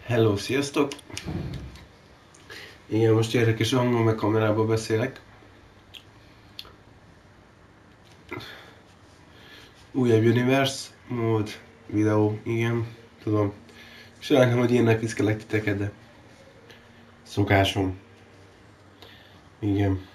Hello, sziasztok! Igen, most érdekes hangom, meg kamerába beszélek. Újabb Universe mód, videó, igen, tudom. Sajnálom, hogy ilyennek viszkelek titeket, de szokásom. Igen.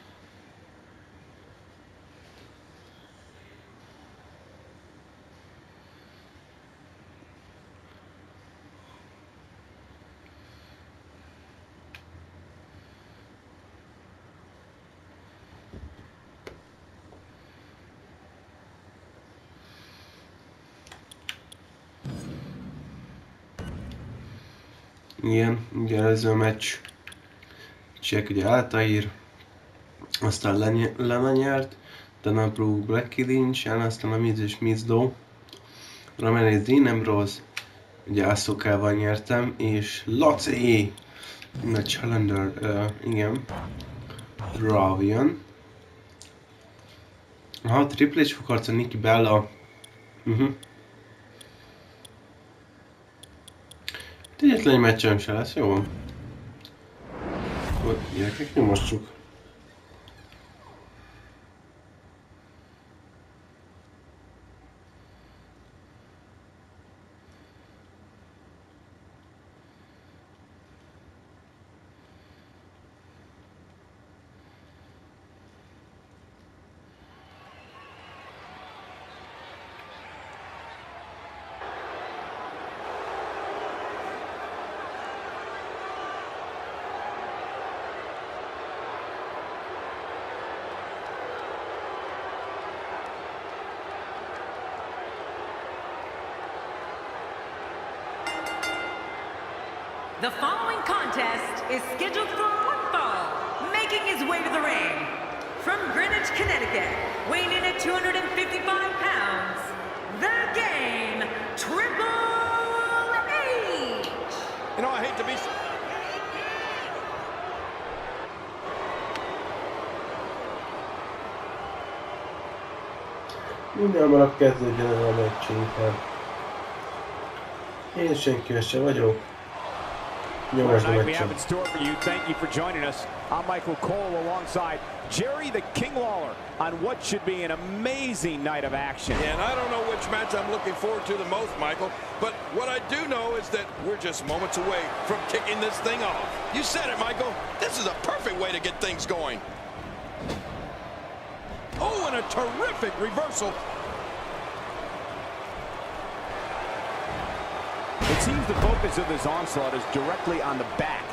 Igen, ugye előző meccs. Check ugye áltaír, aztán lenyert, utána Pro Black Lynch-en, aztán a Miz és Mizdo. Ramené Dean Ambrose, ugye Ahsokával nyertem, és Laci! A Challenger, igen. Ravian. Aha, Triple H fog harcolni Nikki Bella. Egyetlen egy meccsem se lesz, jó? Akkor gyerekek, nyomassuk. The following contest is scheduled for one fall, making his way to the ring. From Greenwich, Connecticut, weighing in at 255 pounds, the Game, Triple H! You know, I hate to be... Minden hamarabb kezdődjön el a meccs inkább. Én senki se vagyok. What a night we have in store for you. Thank you for joining us. I'm Michael Cole alongside Jerry the King Lawler on what should be an amazing night of action. Yeah, and I don't know which match I'm looking forward to the most, Michael, but what I do know is that we're just moments away from kicking this thing off. You said it, Michael. This is a perfect way to get things going. Oh, and a terrific reversal. It seems the focus of this onslaught is directly on the back.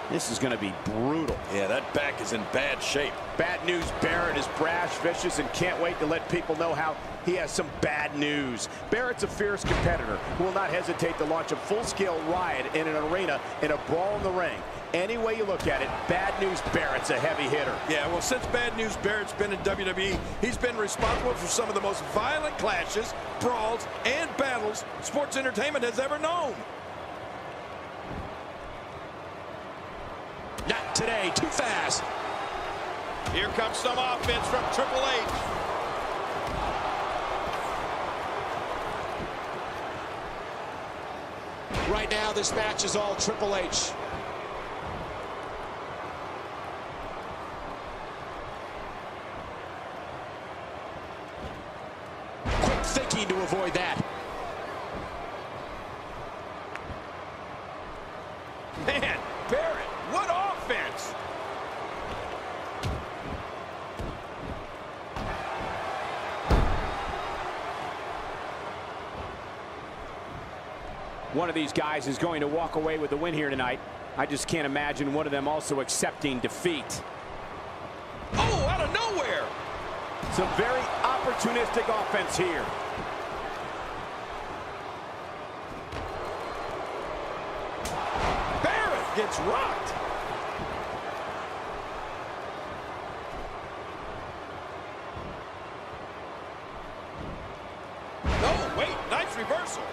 This is going to be brutal. Yeah, that back is in bad shape. Bad news, Barrett is brash, vicious, and can't wait to let people know how he has some bad news. Barrett's a fierce competitor who will not hesitate to launch a full-scale riot in an arena in a brawl in the ring. Any way you look at it, Bad News Barrett's a heavy hitter. Yeah, well, since Bad News Barrett's been in WWE, he's been responsible for some of the most violent clashes, brawls, and battles sports entertainment has ever known. Not today, too fast. Here comes some offense from Triple H. Right now, this match is all Triple H. Quick thinking to avoid that. Man, Barrett, what offense! One of these guys is going to walk away with the win here tonight. I just can't imagine one of them also accepting defeat. Oh, out of nowhere! Some very opportunistic offense here. Barrett gets rocked. Oh, wait, nice reversal.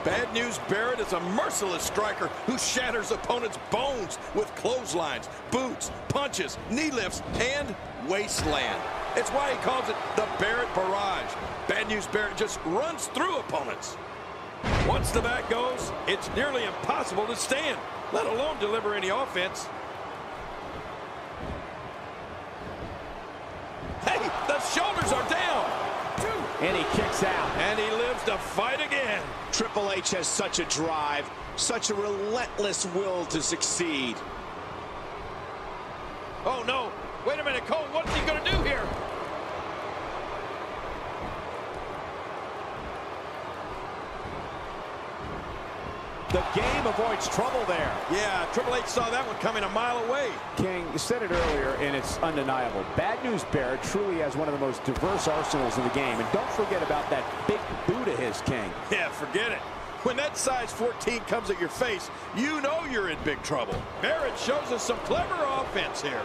Bad News Barrett is a merciless striker who shatters opponents' bones with clotheslines, boots, punches, knee lifts, and wasteland. It's why he calls it the Barrett Barrage. Bad News Barrett just runs through opponents. Once the back goes, it's nearly impossible to stand, let alone deliver any offense. Hey, the shoulders are down. And he kicks out. And he lives to fight again. Triple H has such a drive, such a relentless will to succeed. Oh, no. Wait a minute, Cole. What's he going to do here? The game avoids trouble there. Yeah, Triple H saw that one coming a mile away. King, you said it earlier, and it's undeniable. Bad News Barrett truly has one of the most diverse arsenals in the game. And don't forget about that big boot of his, King. Yeah, forget it. When that size 14 comes at your face, you know you're in big trouble. Barrett shows us some clever offense here.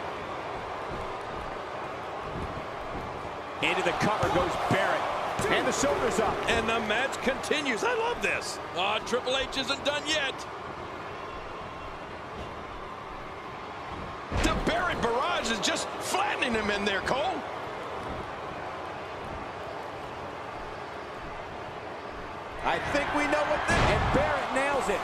Into the cover goes Barrett. And the shoulders up. And the match continues. I love this. Oh, Triple H isn't done yet. The Barrett Barrage is just flattening him in there, Cole. I think we know what this... And Barrett nails it.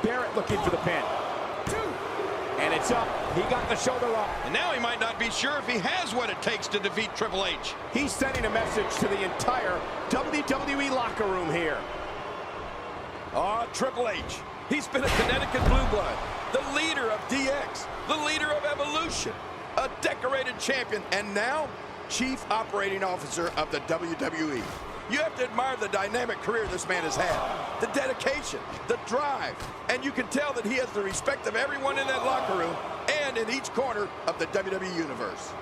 Barrett looking for the pin. And it's up. He got the shoulder up. And now he might not be sure if he has what it takes to defeat Triple H. He's sending a message to the entire WWE locker room here. Oh, Triple H. He's been a Connecticut Blue Blood, the leader of DX, the leader of Evolution, a decorated champion, and now Chief Operating Officer of the WWE. You have to admire the dynamic career this man has had, the dedication, the drive, and you can tell that he has the respect of everyone in that locker room and in each corner of the WWE Universe.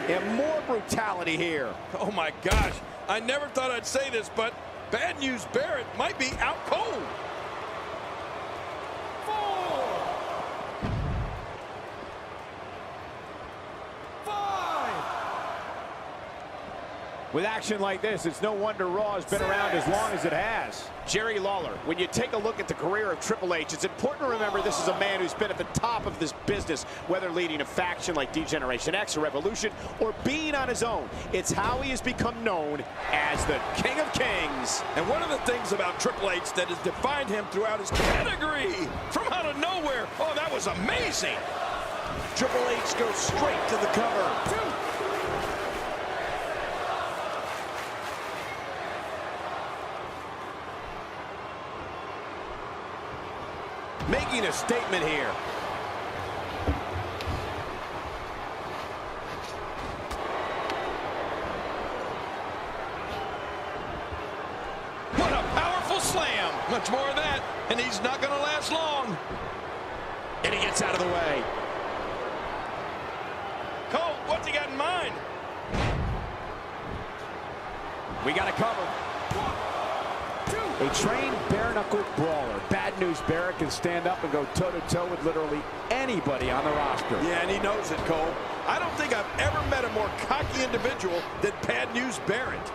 And more brutality here. Oh my gosh, I never thought I'd say this, but Bad News Barrett might be out cold. With action like this, it's no wonder Raw has been around as long as it has. Jerry Lawler, when you take a look at the career of Triple H, it's important to remember this is a man who's been at the top of this business, whether leading a faction like D-Generation X or Revolution, or being on his own. It's how he has become known as the King of Kings. And one of the things about Triple H that has defined him throughout his pedigree, from out of nowhere, oh, that was amazing. Triple H goes straight to the cover. Making a statement here. What a powerful slam. Much more of that, and he's not going to last long. And he gets out of the way. Cole, what's he got in mind? We got a cover. A trained bare-knuckle brawler. Bad News Barrett can stand up and go toe-to-toe with literally anybody on the roster. Yeah, and he knows it, Cole. I don't think I've ever met a more cocky individual than Bad News Barrett.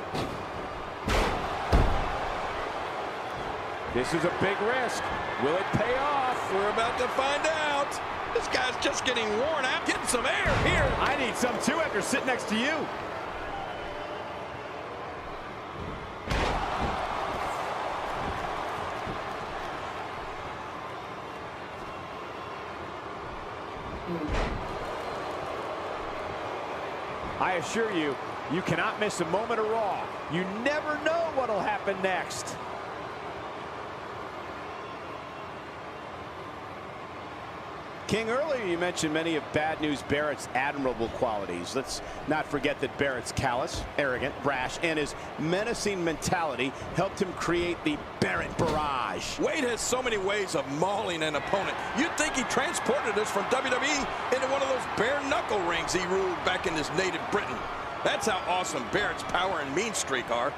This is a big risk. Will it pay off? We're about to find out. This guy's just getting worn out. Getting some air here. I need some too after sitting next to you. I assure you, you cannot miss a moment of Raw. You never know what'll happen next. King, earlier you mentioned many of Bad News Barrett's admirable qualities. Let's not forget that Barrett's callous, arrogant, brash, and his menacing mentality helped him create the Barrett Barrage. Wade has so many ways of mauling an opponent. You'd think he transported us from WWE into one of those bare-knuckle rings he ruled back in his native Britain. That's how awesome Barrett's power and mean streak are.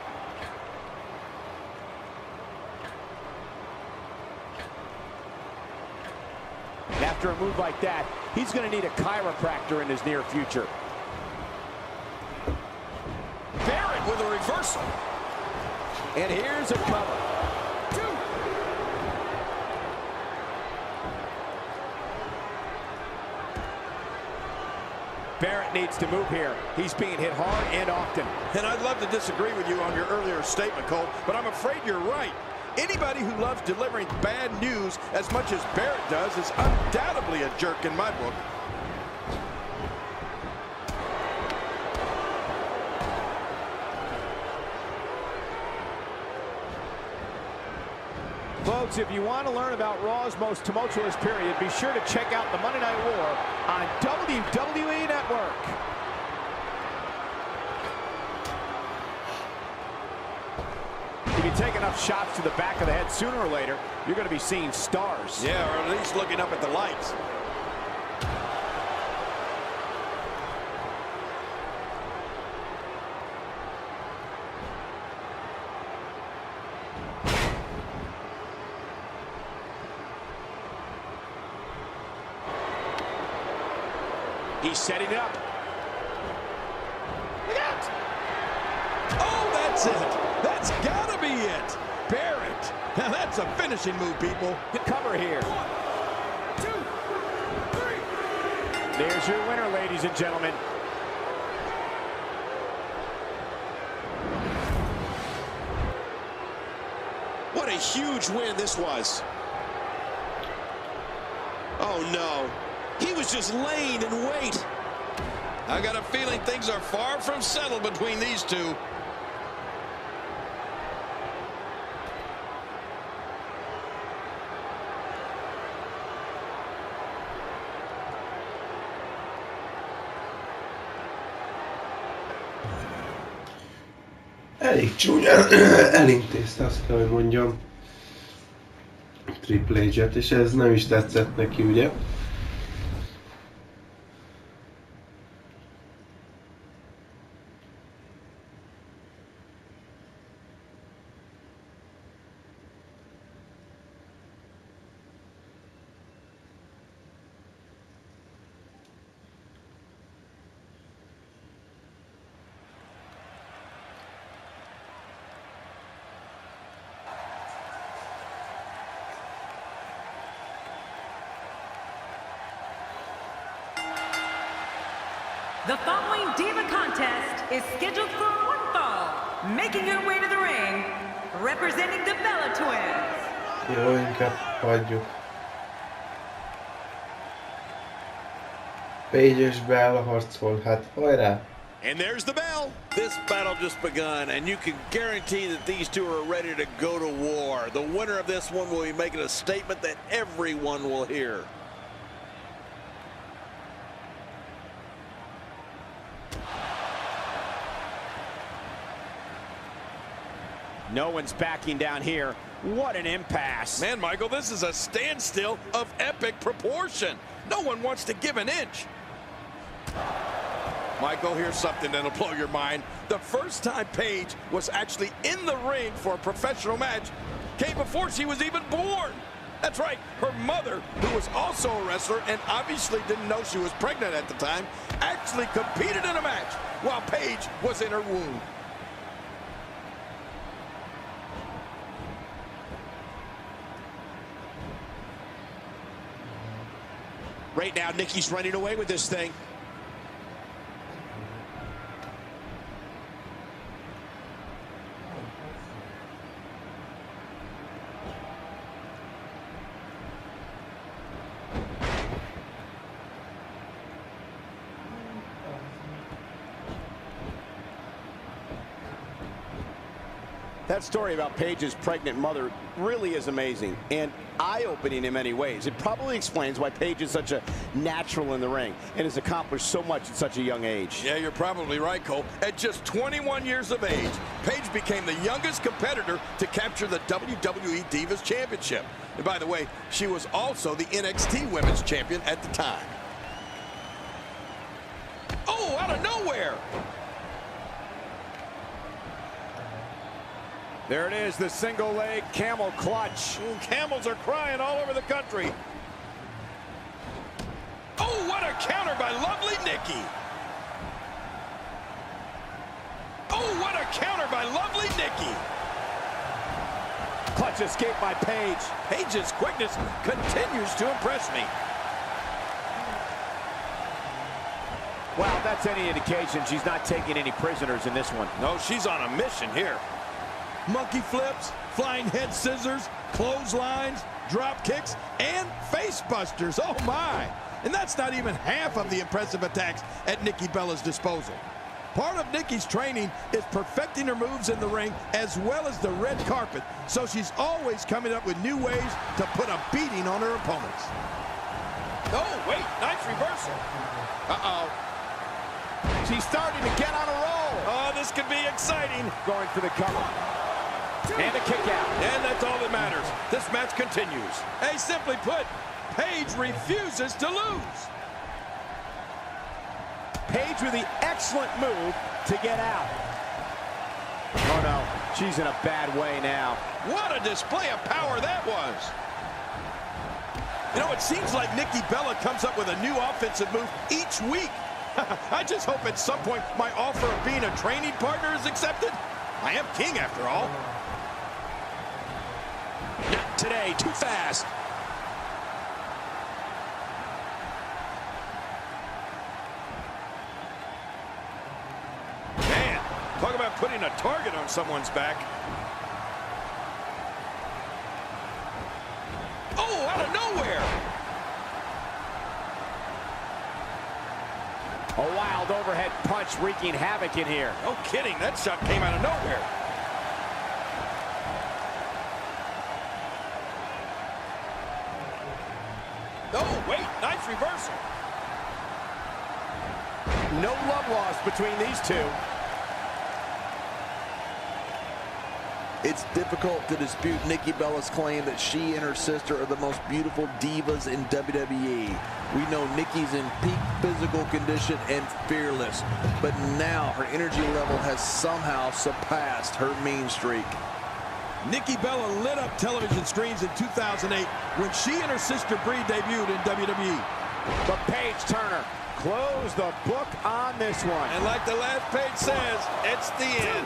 That after a move like that, he's going to need a chiropractor in his near future. Barrett with a reversal. And here's a cover. Barrett needs to move here. He's being hit hard and often. And I'd love to disagree with you on your earlier statement, Cole, but I'm afraid you're right. Anybody who loves delivering bad news as much as Barrett does is undoubtedly a jerk in my book. Folks, if you want to learn about Raw's most tumultuous period, be sure to check out the Monday Night War on WWE Network. If you take enough shots to the back of the head, sooner or later, you're going to be seeing stars. Yeah, or at least looking up at the lights. He's setting it up. Look out! Oh, that's it. That's gotta be it. Barrett. Now that's a finishing move, people. Good cover here. 1, 2, 3. There's your winner, ladies and gentlemen. What a huge win this was. Oh, no. He was just laying in wait. I got a feeling things are far from settled between these two. Elég csúnyán elintézte, azt kell, hogy mondjam. Triple H-et, és ez nem is tetszett neki, ugye? The following Diva contest is scheduled for one fall. Making her way to the ring, representing the Bella Twins. Jó, inkább hagyjuk. Paige és Bella harcol, hát hajrá! And there's the bell. This battle just begun, and you can guarantee that these two are ready to go to war. The winner of this one will be making a statement that everyone will hear. No one's backing down here. What an impasse. Man, Michael, this is a standstill of epic proportion. No one wants to give an inch. Michael, here's something that'll blow your mind. The first time Paige was actually in the ring for a professional match came before she was even born. That's right, her mother, who was also a wrestler and obviously didn't know she was pregnant at the time, actually competed in a match while Paige was in her womb. Right now, Nikki's running away with this thing. That story about Paige's pregnant mother really is amazing and eye-opening in many ways. It probably explains why Paige is such a natural in the ring and has accomplished so much at such a young age. Yeah, you're probably right, Cole. At just 21 years of age, Paige became the youngest competitor to capture the WWE Divas Championship. And by the way, she was also the NXT Women's Champion at the time. Oh, out of nowhere! There it is, the single leg camel clutch. Camels are crying all over the country. counter by lovely Nikki. Oh, what a counter by lovely Nikki. Clutch escape by Paige. Paige's quickness continues to impress me. Well, if that's any indication, she's not taking any prisoners in this one. No, she's on a mission here. Monkey flips, flying head scissors, clotheslines, drop kicks, and face busters. Oh, my. And that's not even half of the impressive attacks at Nikki Bella's disposal. Part of Nikki's training is perfecting her moves in the ring as well as the red carpet, so she's always coming up with new ways to put a beating on her opponents. Oh, wait, nice reversal. Uh-oh. She's starting to get on a roll. Oh, this could be exciting. Going for the cover. And a kick out. And that's all that matters. This match continues. Hey, simply put, Paige refuses to lose. Paige with the excellent move to get out. Oh, no. She's in a bad way now. What a display of power that was. You know, it seems like Nikki Bella comes up with a new offensive move each week. I just hope at some point my offer of being a training partner is accepted. I am king after all. Not today, too fast. Man, talk about putting a target on someone's back. Oh, out of nowhere. A wild overhead punch wreaking havoc in here. No kidding, that shot came out of nowhere. Oh, wait, nice reversal. No love lost between these two. It's difficult to dispute Nikki Bella's claim that she and her sister are the most beautiful divas in WWE. We know Nikki's in peak physical condition and fearless, but now her energy level has somehow surpassed her mean streak. Nikki Bella lit up television screens in 2008 when she and her sister Brie debuted in WWE. But Paige Turner closed the book on this one. And like the last page says, it's the end.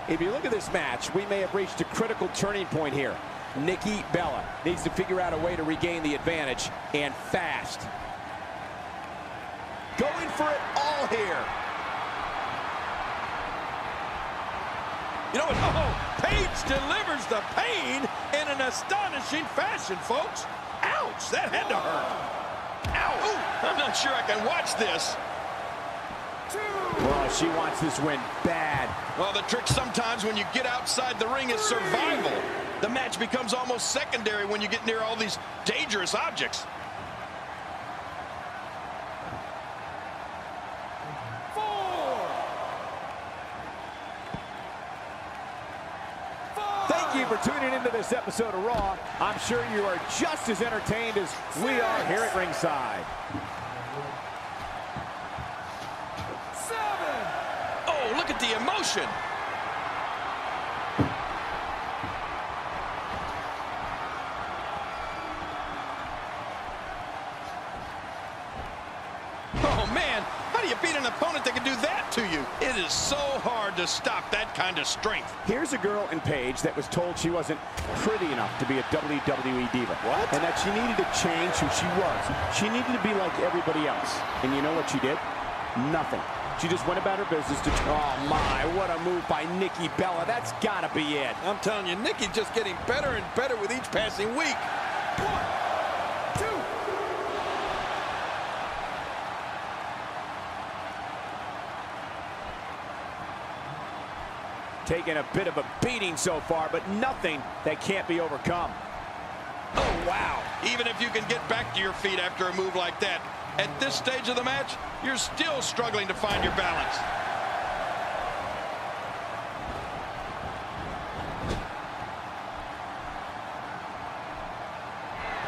If you look at this match, we may have reached a critical turning point here. Nikki Bella needs to figure out a way to regain the advantage, and fast. Going for it all here. You know what? Oh, Paige delivers the pain in an astonishing fashion, folks. Ouch, that had to hurt. Ow, ooh, I'm not sure I can watch this. Well, she wants this win bad. Well, the trick sometimes when you get outside the ring is survival. The match becomes almost secondary when you get near all these dangerous objects. Thank you for tuning into this episode of Raw. I'm sure you are just as entertained as we are here at ringside. Oh, look at the emotion. Oh, man, how do you beat an opponent that can do that to you? It is so hard to stop that kind of strength. Here's a girl in Paige that was told she wasn't pretty enough to be a WWE diva. What? And that she needed to change who she was. She needed to be like everybody else. And you know what she did? Nothing. She just went about her business to... Oh, my, what a move by Nikki Bella. That's got to be it. I'm telling you, Nikki's just getting better and better with each passing week. 1, 2. Taking a bit of a beating so far, but nothing that can't be overcome. Oh, wow. Even if you can get back to your feet after a move like that, at this stage of the match, you're still struggling to find your balance.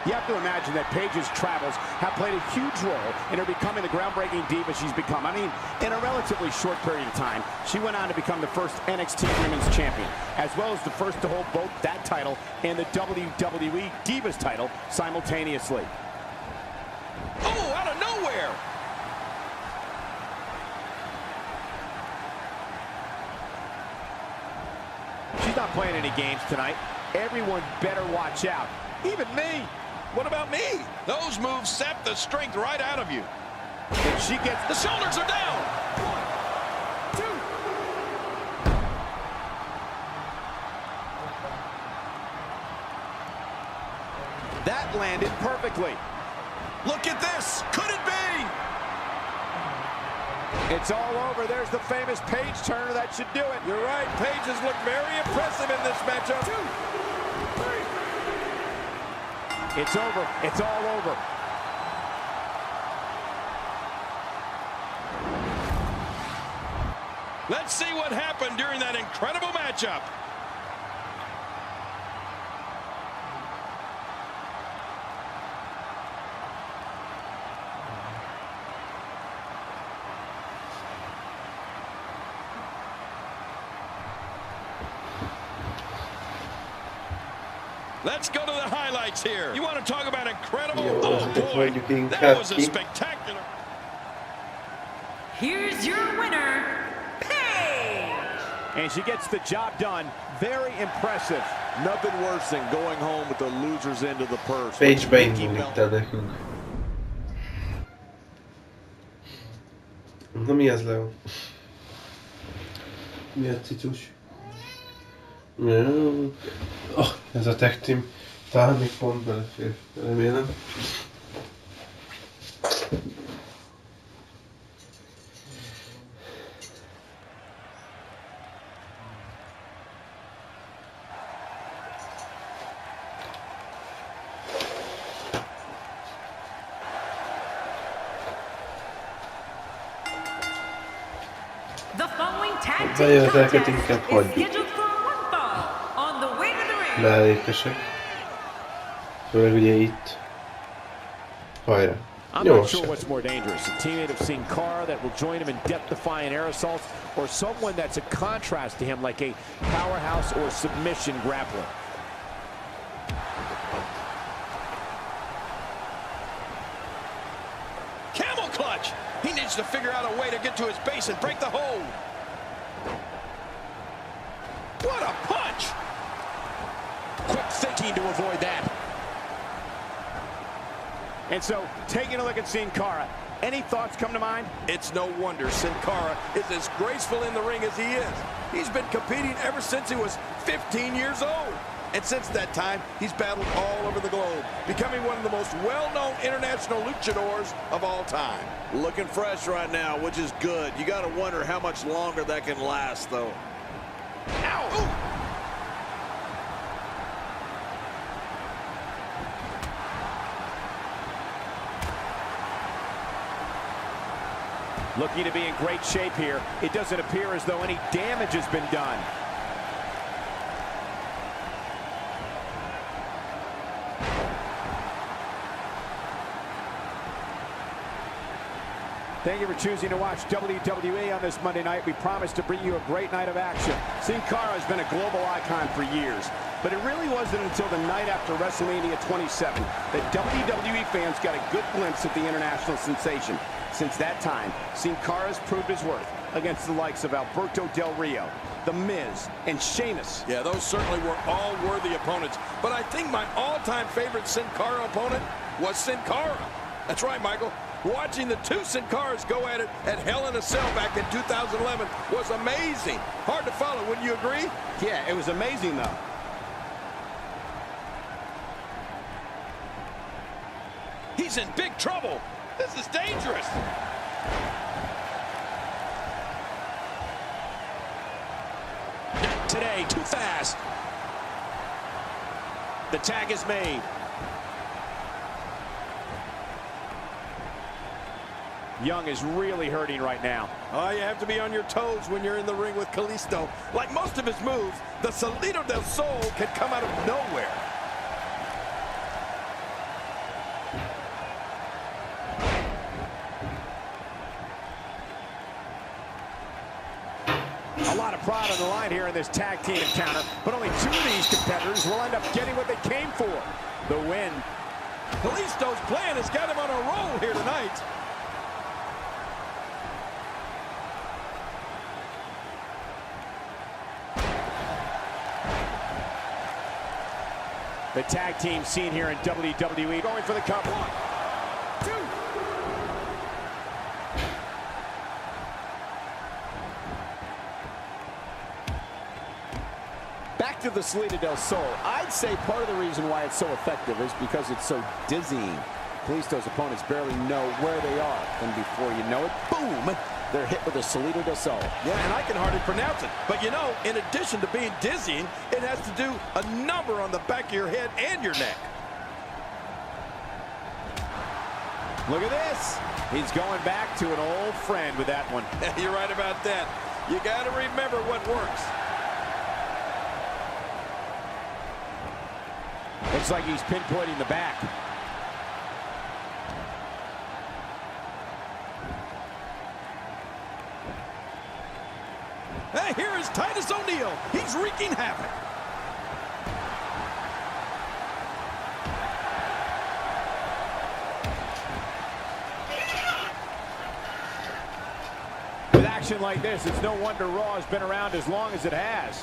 You have to imagine that Paige's travels have played a huge role in her becoming the groundbreaking diva she's become. I mean, in a relatively short period of time, she went on to become the first NXT Women's Champion, as well as the first to hold both that title and the WWE Divas title simultaneously. Oh, out of nowhere. She's not playing any games tonight. Everyone better watch out. Even me. What about me? Those moves sap the strength right out of you. And she gets... The shoulders are down. 1, 2. That landed perfectly. Look at this. Could it be? It's all over. There's the famous Paige Turner. That should do it. You're right. Paige has looked very impressive in this matchup. 2, 3. It's over. It's all over. Let's see what happened during that incredible matchup. Let's go to the highlights here. You want to talk about incredible? Oh boy, that was a spectacular. Here's your winner, Paige! And she gets the job done. Very impressive. Nothing worse than going home with the loser's end of the purse. Paige beindul itt nekünk. Na mi ez, Leo? Mi a cicus? Oh, ez a tag team. Talán még pont belefér. Remélem. The following tag Vagy team az elket contest inkább is hagyjuk. scheduled for one fall on the way to the ring. Mellékesek. Főleg ugye itt. Hajrá. I'm not sure what's more dangerous, a teammate of Sin Cara that will join him in death-defying air assaults, or someone that's a contrast to him like a powerhouse or submission grappler. Camel clutch. He needs to figure out a way to get to his base and break the hold. What a punch! Quick thinking to avoid that. And so, taking a look at Sin Cara, any thoughts come to mind? It's no wonder Sin Cara is as graceful in the ring as he is. He's been competing ever since he was 15 years old. And since that time, he's battled all over the globe, becoming one of the most well-known international luchadors of all time. Looking fresh right now, which is good. You got to wonder how much longer that can last, though. Ow! Ooh. Looking to be in great shape here. It doesn't appear as though any damage has been done. Thank you for choosing to watch WWE on this Monday night. We promise to bring you a great night of action. Sin Cara has been a global icon for years, but it really wasn't until the night after WrestleMania 27 that WWE fans got a good glimpse of the international sensation. Since that time, Sin Cara has proved his worth against the likes of Alberto Del Rio, The Miz, and Sheamus. Yeah, those certainly were all worthy opponents. But I think my all-time favorite Sin Cara opponent was Sin Cara. That's right, Michael. Watching the two Sin Caras go at it at Hell in a Cell back in 2011 was amazing. Hard to follow, wouldn't you agree? Yeah, it was amazing, though. He's in big trouble. This is dangerous. Not today, too fast. The tag is made. Young is really hurting right now. Oh, you have to be on your toes when you're in the ring with Kalisto. Like most of his moves, the Salido del Sol can come out of nowhere. A lot of pride on the line here in this tag team encounter, but only two of these competitors will end up getting what they came for, the win. Kalisto's plan has got him on a roll here tonight. The tag team scene here in WWE going for the cover. 1, 2. Back to the Salida del Sol. I'd say part of the reason why it's so effective is because it's so dizzying. Kalisto's opponents barely know where they are. And before you know it, boom, they're hit with a Salida del Sol. Yeah, and I can hardly pronounce it. But you know, in addition to being dizzying, it has to do a number on the back of your head and your neck. Look at this. He's going back to an old friend with that one. You're right about that. You got to remember what works. Looks like he's pinpointing the back. Hey, here is Titus O'Neil. He's wreaking havoc. With action like this, it's no wonder Raw has been around as long as it has.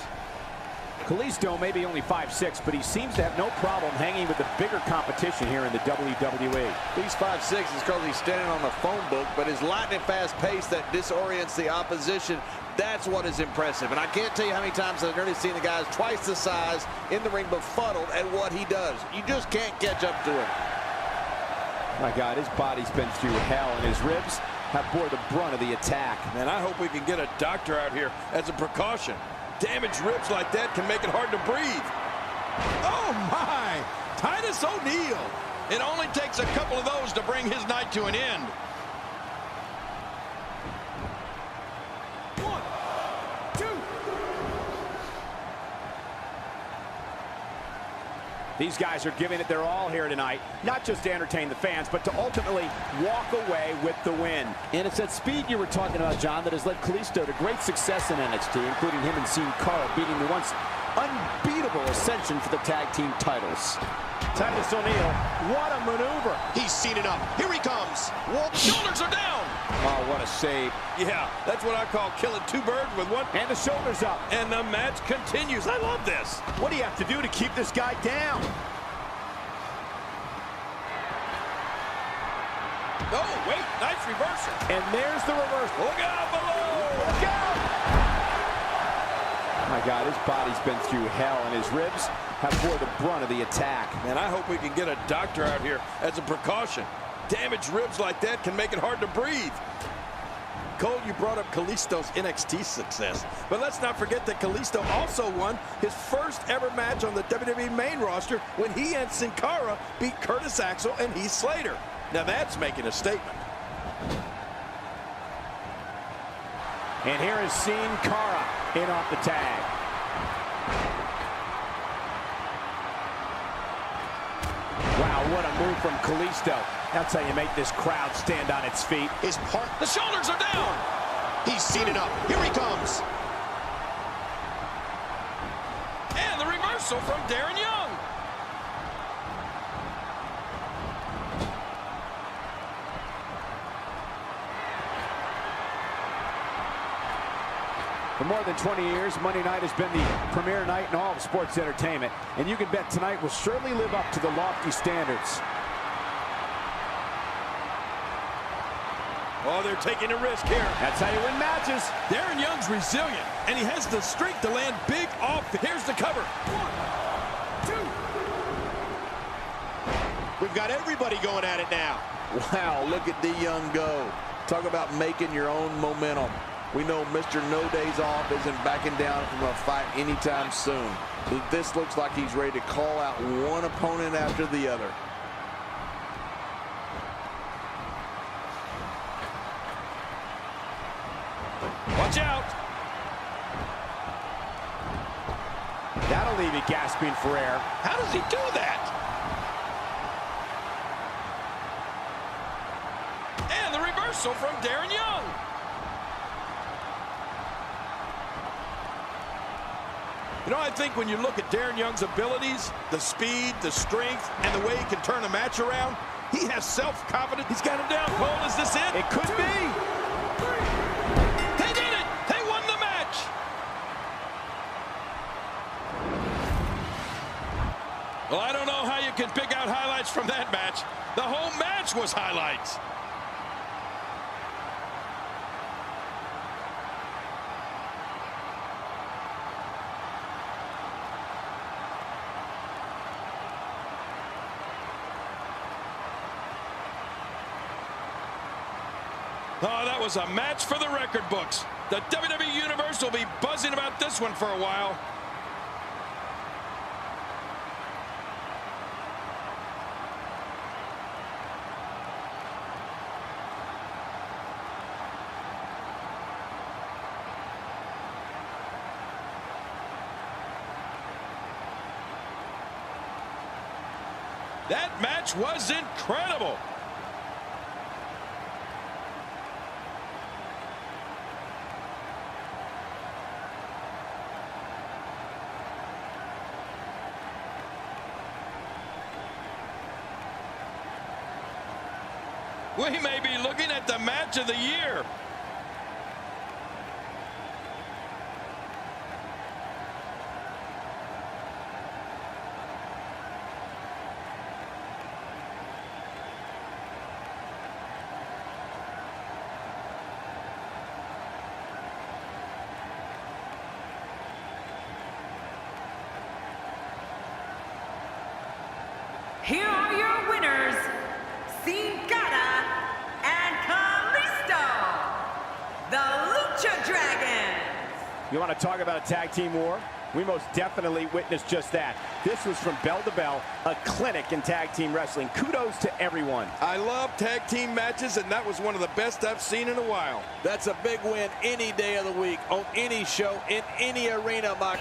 Kalisto may be only 5'6", but he seems to have no problem hanging with the bigger competition here in the WWE. He's 5'6" is because he's standing on a phone book, but his lightning fast pace that disorients the opposition, that's what is impressive. And I can't tell you how many times I've already seen the guys twice the size in the ring befuddled at what he does. You just can't catch up to him. My God, his body's been through hell, and his ribs have bore the brunt of the attack. Man, I hope we can get a doctor out here as a precaution. Damaged ribs like that can make it hard to breathe. Oh, my! Titus O'Neil. It only takes a couple of those to bring his night to an end. 1, 2. These guys are giving it their all here tonight, not just to entertain the fans, but to ultimately walk away with the win. And it's that speed you were talking about, John, that has led Kalisto to great success in NXT, including him and Sin Cara beating the once unbeatable Ascension for the tag team titles. Titus O'Neil, what a maneuver. He's seen it up. Here he comes. Shoulders are down. Oh, what a save. Yeah, that's what I call killing two birds with one. And the shoulders up. And the match continues. I love this. What do you have to do to keep this guy down? Oh, wait, nice reversal. And there's the reversal. Look out below. Look out. My God, his body's been through hell, and his ribs have bore the brunt of the attack. Man, I hope we can get a doctor out here as a precaution. Damaged ribs like that can make it hard to breathe. Cole, you brought up Kalisto's NXT success, but let's not forget that Kalisto also won his first ever match on the WWE main roster when he and Sin Cara beat Curtis Axel and Heath Slater. Now that's making a statement. And here is Sin Cara in off the tag. Wow, what a move from Kalisto. That's how you make this crowd stand on its feet. The shoulders are down. He's seen it up. Here he comes. And the reversal from Darren Young. For more than 20 years, Monday night has been the premier night in all of sports entertainment. And you can bet tonight will surely live up to the lofty standards. Oh, they're taking a risk here. That's how you win matches. Darren Young's resilient, and he has the strength to land big off. Here's the cover. 1, 2. We've got everybody going at it now. Wow, look at D. Young go. Talk about making your own momentum. We know Mr. No Days Off isn't backing down from a fight anytime soon. This looks like he's ready to call out one opponent after the other. Watch out. That'll leave you gasping for air. How does he do that? reversal from Darren Young. You know, I think when you look at Darren Young's abilities, the speed, the strength, and the way he can turn a match around, he has self-confidence. He's got him down. Cole, is this it? It could be. They did it! They won the match! Well, I don't know how you can pick out highlights from that match. The whole match was highlights. Oh, that was a match for the record books. The WWE Universe will be buzzing about this one for a while. That match was incredible. We may be looking at the match of the year. Here are your winners, Cicada and Kalisto, the Lucha Dragons. You want to talk about a tag team war? We most definitely witnessed just that. This was from bell to bell, a clinic in tag team wrestling. Kudos to everyone. I love tag team matches, and that was one of the best I've seen in a while. That's a big win any day of the week, on any show, in any arena, Mike.